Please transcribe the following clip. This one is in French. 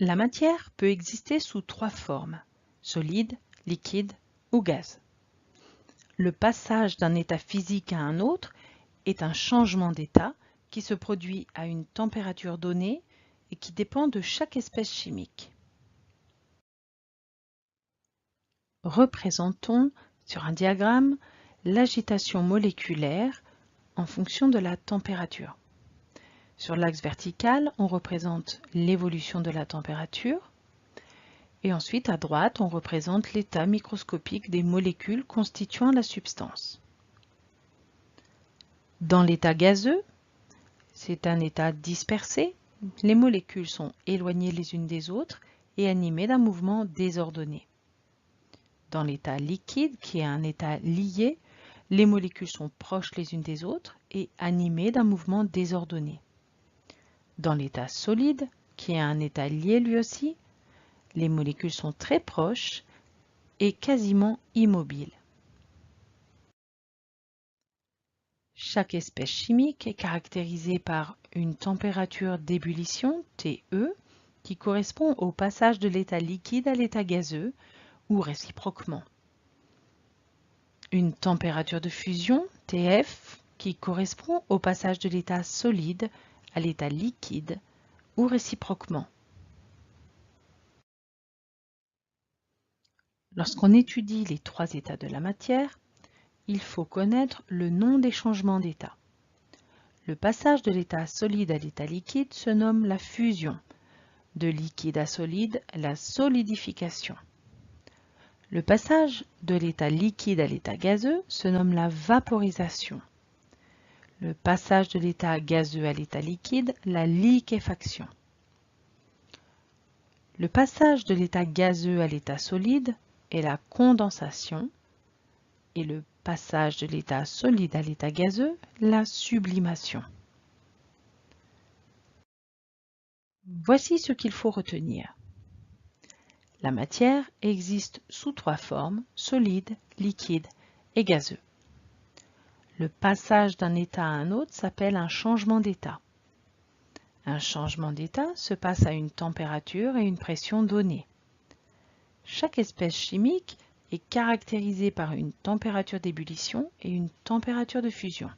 La matière peut exister sous trois formes: solide, liquide ou gaz. Le passage d'un état physique à un autre est un changement d'état qui se produit à une température donnée et qui dépend de chaque espèce chimique. Représentons sur un diagramme l'agitation moléculaire en fonction de la température. Sur l'axe vertical, on représente l'évolution de la température. Et ensuite, à droite, on représente l'état microscopique des molécules constituant la substance. Dans l'état gazeux, c'est un état dispersé. Les molécules sont éloignées les unes des autres et animées d'un mouvement désordonné. Dans l'état liquide, qui est un état lié, les molécules sont proches les unes des autres et animées d'un mouvement désordonné. Dans l'état solide, qui est un état lié lui aussi, les molécules sont très proches et quasiment immobiles. Chaque espèce chimique est caractérisée par une température d'ébullition, TE, qui correspond au passage de l'état liquide à l'état gazeux, ou réciproquement. Une température de fusion, TF, qui correspond au passage de l'état solide à l'état liquide, ou réciproquement. Lorsqu'on étudie les trois états de la matière, il faut connaître le nom des changements d'état. Le passage de l'état solide à l'état liquide se nomme la fusion, de liquide à solide, la solidification. Le passage de l'état liquide à l'état gazeux se nomme la vaporisation. Le passage de l'état gazeux à l'état liquide, la liquéfaction. Le passage de l'état gazeux à l'état solide est la condensation et le passage de l'état solide à l'état gazeux, la sublimation. Voici ce qu'il faut retenir. La matière existe sous trois formes: solide, liquide et gazeux. Le passage d'un état à un autre s'appelle un changement d'état. Un changement d'état se passe à une température et une pression données. Chaque espèce chimique est caractérisée par une température d'ébullition et une température de fusion.